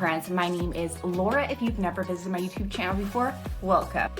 friends? My name is Laura. If you've never visited my YouTube channel before, welcome.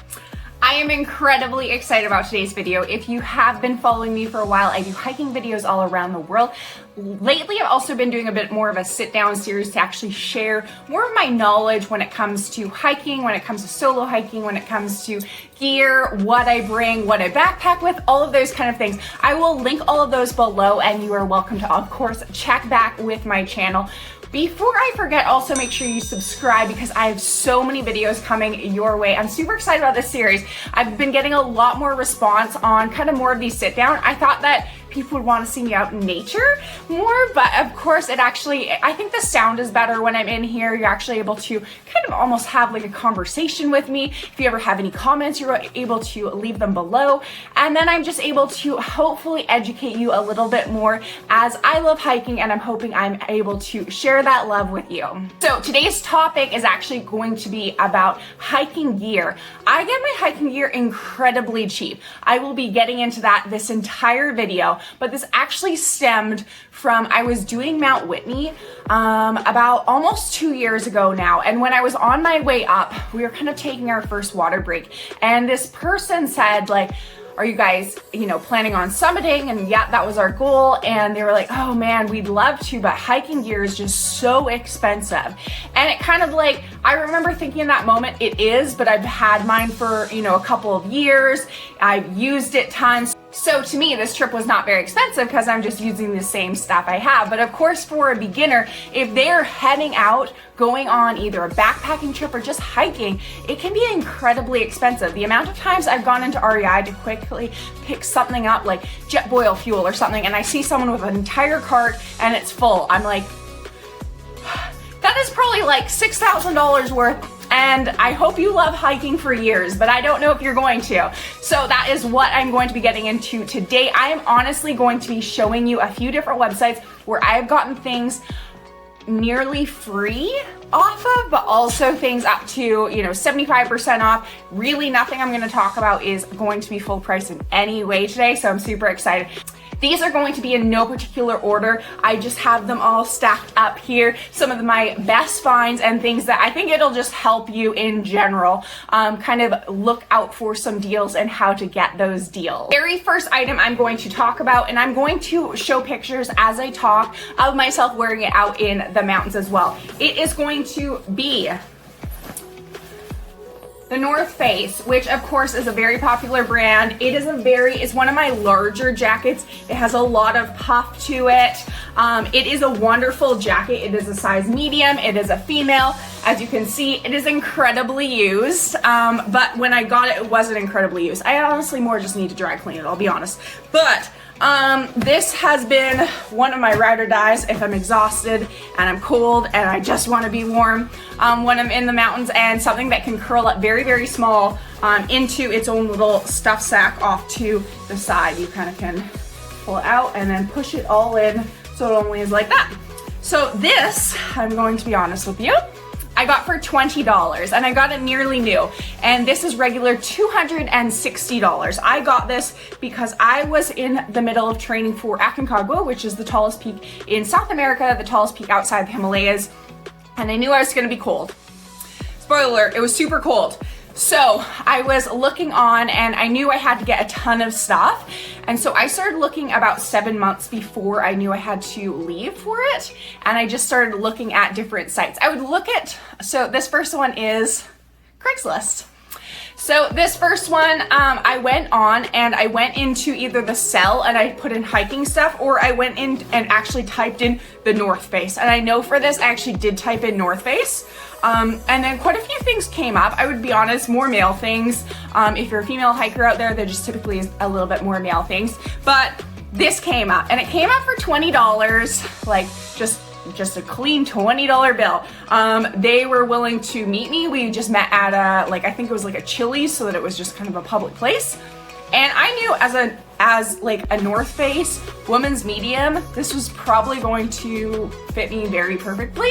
I am incredibly excited about today's video. If you have been following me for a while, I do hiking videos all around the world. Lately, I've also been doing a bit more of a sit-down series to actually share more of my knowledge when it comes to hiking, when it comes to solo hiking, when it comes to gear, what I bring, what I backpack with, all of those kind of things. I will link all of those below, and you are welcome to, of course, check back with my channel. Before I forget, also make sure you subscribe because I have so many videos coming your way. I'm super excited about this series. I've been getting a lot more response on kind of more of these sit down. I thought that people would want to see me out in nature more, but of course I think the sound is better when I'm in here. You're actually able to kind of almost have like a conversation with me. If you ever have any comments, you're able to leave them below. And then I'm just able to hopefully educate you a little bit more as I love hiking, and I'm hoping I'm able to share that love with you. So today's topic is actually going to be about hiking gear. I get my hiking gear incredibly cheap. I will be getting into that this entire video. But this actually stemmed from, I was doing Mount Whitney about almost 2 years ago now. And when I was on my way up, we were kind of taking our first water break. And this person said, like, are you guys, planning on summiting? And yeah, that was our goal. And they were like, oh man, we'd love to, but hiking gear is just so expensive. And it kind of like, I remember thinking in that moment, it is, but I've had mine for, a couple of years. I've used it tons. So to me, this trip was not very expensive because I'm just using the same stuff I have. But of course, for a beginner, if they're heading out, going on either a backpacking trip or just hiking, it can be incredibly expensive. The amount of times I've gone into REI to quickly pick something up like jet oil fuel or something, and I see someone with an entire cart and it's full. I'm like, that is probably like $6,000 worth. And I hope you love hiking for years, but I don't know if you're going to. So that is what I'm going to be getting into today. I am honestly going to be showing you a few different websites where I've gotten things nearly free off of, but also things up to 75% off. Really nothing I'm going to talk about is going to be full price in any way today, so I'm super excited. These are going to be in no particular order. I just have them all stacked up here. Some of my best finds and things that I think it'll just help you in general kind of look out for some deals and how to get those deals. Very first item I'm going to talk about, and I'm going to show pictures as I talk of myself wearing it out in the mountains as well. It is going to be the North Face, which of course is a very popular brand. It's one of my larger jackets. It has a lot of puff to it. It is a wonderful jacket. It is a size medium. It is a female. As you can see, it is incredibly used. But when I got it, it wasn't incredibly used. I honestly more just need to dry clean it, I'll be honest. But this has been one of my ride or dies if I'm exhausted and I'm cold and I just want to be warm when I'm in the mountains, and something that can curl up very, very small into its own little stuff sack off to the side. You kind of can pull it out and then push it all in so it only is like that. So this, I'm going to be honest with you, I got for $20, and I got it nearly new, and this is regular $260. I got this because I was in the middle of training for Aconcagua, which is the tallest peak in South America, the tallest peak outside the Himalayas, and I knew I was going to be cold. Spoiler alert, it was super cold. So I was looking on, and I knew I had to get a ton of stuff. And so I started looking about 7 months before I knew I had to leave for it. And I just started looking at different sites. I would look at, so this first one is Craigslist. So this first one, I went on and I went into either the cell and I put in hiking stuff, or I went in and actually typed in the North Face. And I know for this, I actually did type in North Face. And then quite a few things came up. I would be honest, more male things. If you're a female hiker out there, there just typically is a little bit more male things. But this came up, and it came up for $20, like just a clean $20 bill. They were willing to meet me. We just met at I think it was like a Chili's, so that it was just kind of a public place. And I knew as like a North Face woman's medium, this was probably going to fit me very perfectly.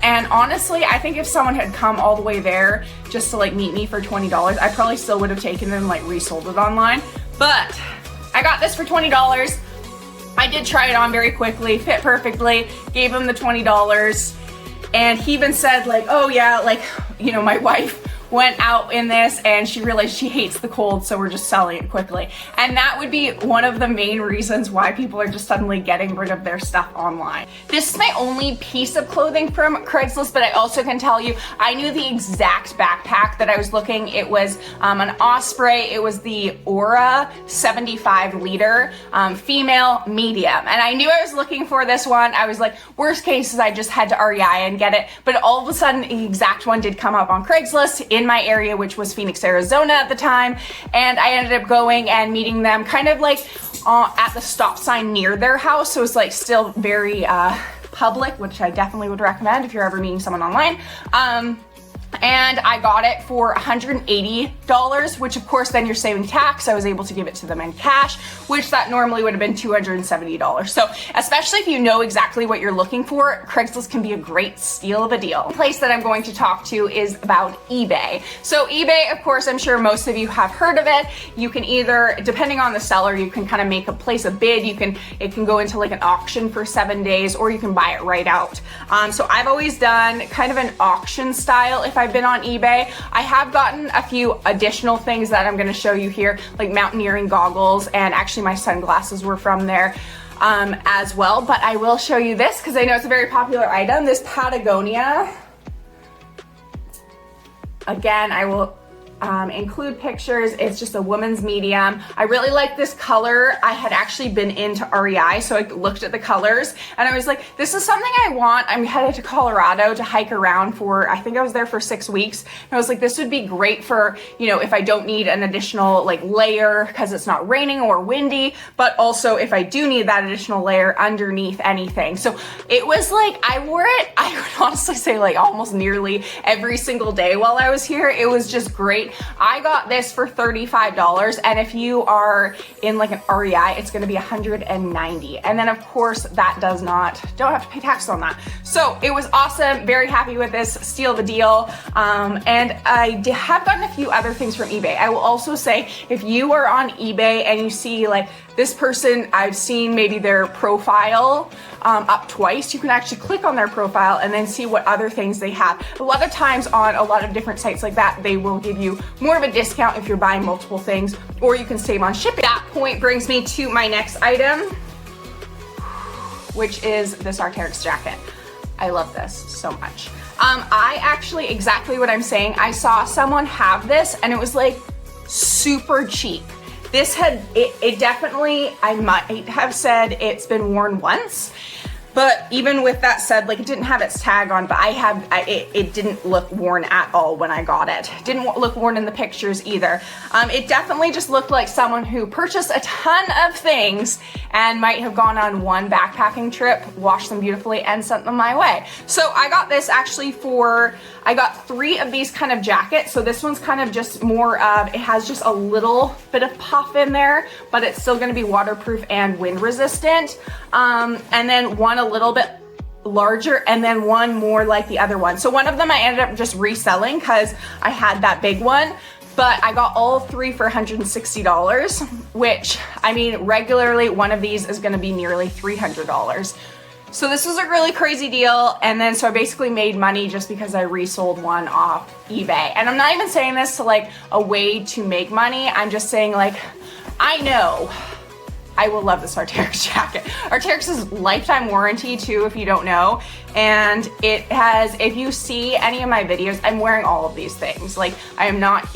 And honestly, I think if someone had come all the way there just to like meet me for $20, I probably still would have taken it and like resold it online. But I got this for $20. I did try it on very quickly, fit perfectly, gave them the $20. And he even said like, oh yeah, like, you know, my wife went out in this and she realized she hates the cold, so we're just selling it quickly. And that would be one of the main reasons why people are just suddenly getting rid of their stuff online. This is my only piece of clothing from Craigslist, but I also can tell you, I knew the exact backpack that I was looking. It was an Osprey. It was the Aura 75 liter, female medium. And I knew I was looking for this one. I was like, worst case is I just head to REI and get it. But all of a sudden, the exact one did come up on Craigslist in my area, which was Phoenix, Arizona at the time. And I ended up going and meeting them kind of like at the stop sign near their house. So it's like still very public, which I definitely would recommend if you're ever meeting someone online. And I got it for $180, which of course then you're saving tax. I was able to give it to them in cash, which that normally would have been $270. So especially if you know exactly what you're looking for, Craigslist can be a great steal of a deal. The place that I'm going to talk to is about eBay. So eBay, of course, I'm sure most of you have heard of it. You can either, depending on the seller, you can kind of place a bid. It can go into like an auction for 7 days, or you can buy it right out. So I've always done kind of an auction style if I've been on eBay. I have gotten a few additional things that I'm going to show you here, like mountaineering goggles, and actually my sunglasses were from there as well. But I will show you this because I know it's a very popular item, this Patagonia. Again, I will include pictures. It's just a woman's medium. I really like this color. I had actually been into REI, so I looked at the colors and I was like, this is something I want. I'm headed to Colorado to hike around for, I think I was there for 6 weeks. And I was like, this would be great for, you know, if I don't need an additional like layer because it's not raining or windy, but also if I do need that additional layer underneath anything. So it was like, I wore it, I would honestly say like almost nearly every single day while I was here. It was just great. I got this for $35, and if you are in like an REI, it's going to be $190. And then of course that don't have to pay tax on that. So it was awesome. Very happy with this steal of a deal. And I have gotten a few other things from eBay. I will also say, if you are on eBay and you see like this person, I've seen maybe their profile up twice, you can actually click on their profile and then see what other things they have. A lot of times on a lot of different sites like that, they will give you more of a discount if you're buying multiple things, or you can save on shipping. That point brings me to my next item, which is this Arc'teryx jacket. I love this so much. I actually, exactly what I'm saying, I saw someone have this and it was like super cheap. This it definitely, I might have said it's been worn once, but even with that said, like it didn't have its tag on, but it didn't look worn at all when I got it. Didn't look worn in the pictures either. It definitely just looked like someone who purchased a ton of things and might have gone on one backpacking trip, washed them beautifully, and sent them my way. So I got this actually I got 3 of these kind of jackets. So this one's kind of just more of, it has just a little bit of puff in there, but it's still gonna be waterproof and wind resistant. And then one a little bit larger, and then one more like the other one. So one of them I ended up just reselling because I had that big one. But I got all 3 for $160, which, I mean, regularly one of these is gonna be nearly $300. So this was a really crazy deal. And then so I basically made money just because I resold one off eBay. And I'm not even saying this to like a way to make money. I'm just saying like, I know I will love this Arc'teryx jacket. Arc'teryx is lifetime warranty too, if you don't know. And it has, if you see any of my videos, I'm wearing all of these things. Like I'm not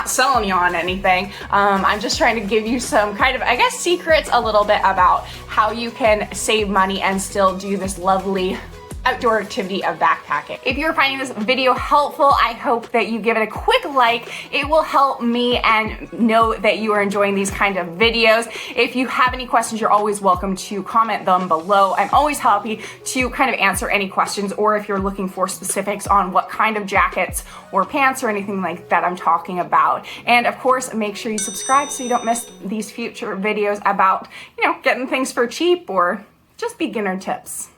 selling you on anything. I'm just trying to give you some kind of, I guess, secrets a little bit about how you can save money and still do this lovely outdoor activity of backpacking. If you're finding this video helpful, I hope that you give it a quick like. It will help me and know that you are enjoying these kind of videos. If you have any questions, you're always welcome to comment them below. I'm always happy to kind of answer any questions, or if you're looking for specifics on what kind of jackets or pants or anything like that I'm talking about. And of course, make sure you subscribe so you don't miss these future videos about, you know, getting things for cheap or just beginner tips.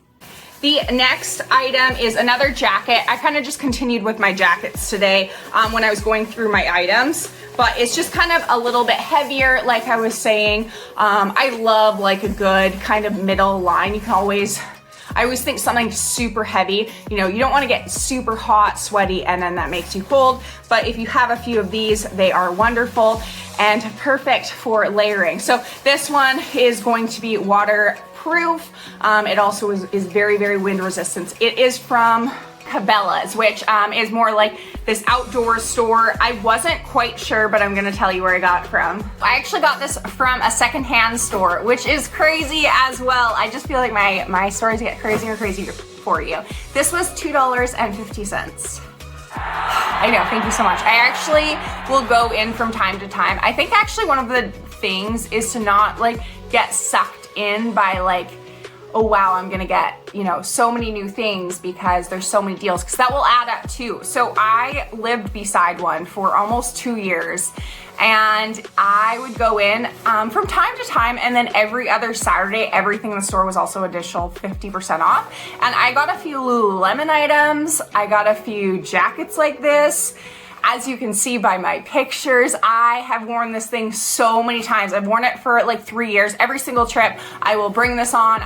The next item is another jacket. I kind of just continued with my jackets today when I was going through my items, but it's just kind of a little bit heavier. Like I was saying, I love like a good kind of middle line. You can always I always think something super heavy, you know, you don't want to get super hot, sweaty, and then that makes you cold. But if you have a few of these, they are wonderful and perfect for layering. So this one is going to be waterproof. It also is very, very wind resistant. It is from Cabela's, which is more like this outdoor store. I wasn't quite sure, but I'm gonna tell you where I got it from. I actually got this from a secondhand store, which is crazy as well. I just feel like my stories get crazier and crazier for you. This was $2.50. I know, thank you so much. I actually will go in from time to time. I think actually one of the things is to not like get sucked in by like, oh wow, I'm gonna get, you know, so many new things because there's so many deals, because that will add up too. So I lived beside one for almost 2 years, and I would go in from time to time, and then every other Saturday, everything in the store was also additional 50% off. And I got a few Lululemon items, I got a few jackets like this. As you can see by my pictures, I have worn this thing so many times. I've worn it for like 3 years. Every single trip, I will bring this on.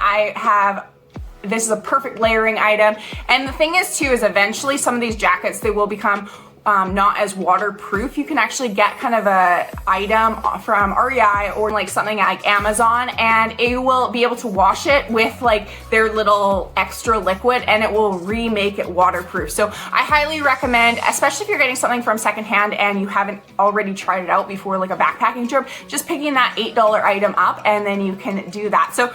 This is a perfect layering item. And the thing is too, is eventually some of these jackets, they will become not as waterproof. You can actually get kind of a item from REI or like something like Amazon, and it will be able to wash it with like their little extra liquid, and it will remake it waterproof. So I highly recommend, especially if you're getting something from secondhand and you haven't already tried it out before, like a backpacking trip, just picking that $8 item up, and then you can do that. So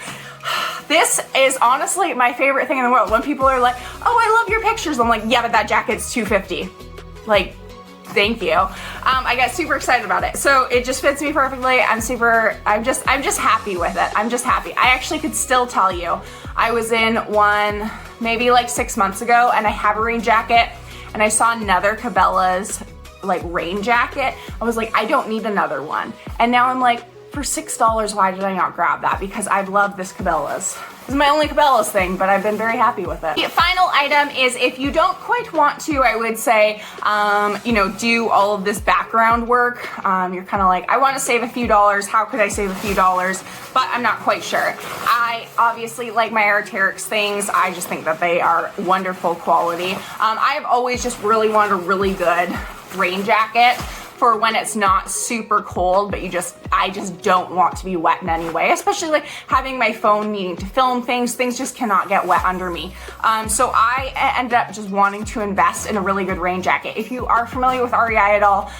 this is honestly my favorite thing in the world. When people are like, oh, I love your pictures, I'm like, yeah, but that jacket's $2.50. Like, thank you. I got super excited about it. So it just fits me perfectly. I'm just happy with it. I'm just happy. I actually could still tell you, I was in one maybe like 6 months ago, and I have a rain jacket, and I saw another Cabela's like rain jacket. I was like, I don't need another one. And now I'm like, for $6, why did I not grab that? Because I've loved this Cabela's. This is my only Cabela's thing, but I've been very happy with it. The final item is, if you don't quite want to, I would say, you know, do all of this background work. You're kind of like, I want to save a few dollars. How could I save a few dollars? But I'm not quite sure. I obviously like my Arc'teryx things. I just think that they are wonderful quality. I have always just really wanted a really good rain jacket for when it's not super cold, but I just don't want to be wet in any way, especially like having my phone needing to film things just cannot get wet under me. So I ended up just wanting to invest in a really good rain jacket. If you are familiar with REI at all,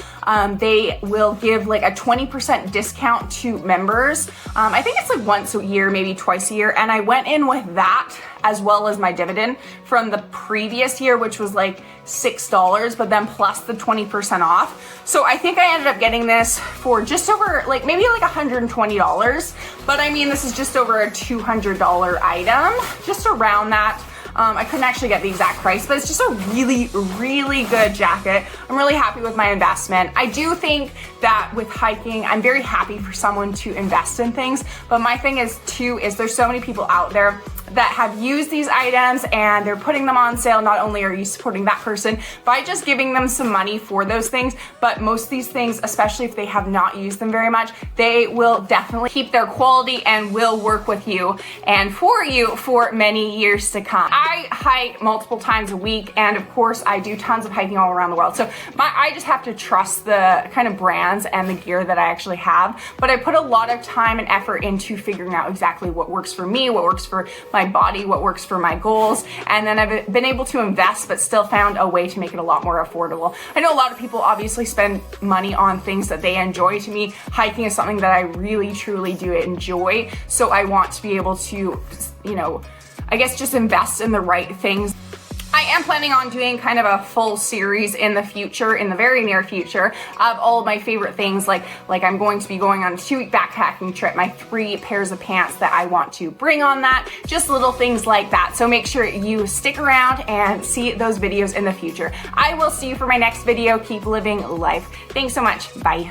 they will give like a 20% discount to members. I think it's like once a year, maybe twice a year. And I went in with that as well as my dividend from the previous year, which was like $6, but then plus the 20% off. So I think I ended up getting this for just over like maybe like $120. But I mean, this is just over a $200 item, just around that. I couldn't actually get the exact price, but it's just a really, really good jacket. I'm really happy with my investment. I do think that with hiking, I'm very happy for someone to invest in things, but my thing is too, is there's so many people out there that have used these items and they're putting them on sale. Not only are you supporting that person by just giving them some money for those things, but most of these things, especially if they have not used them very much, they will definitely keep their quality and will work with you and for you for many years to come. I hike multiple times a week, and of course I do tons of hiking all around the world. So I just have to trust the kind of brands and the gear that I actually have, but I put a lot of time and effort into figuring out exactly what works for me, what works for my body, what works for my goals, and then I've been able to invest but still found a way to make it a lot more affordable. I know a lot of people obviously spend money on things that they enjoy. To me, hiking is something that I really truly do enjoy, so I want to be able to, you know, I guess just invest in the right things. I am planning on doing kind of a full series in the future, in the very near future, of all of my favorite things. Like I'm going to be going on a 2-week backpacking trip, my 3 pairs of pants that I want to bring on that, just little things like that. So make sure you stick around and see those videos in the future. I will see you for my next video. Keep living life. Thanks so much. Bye.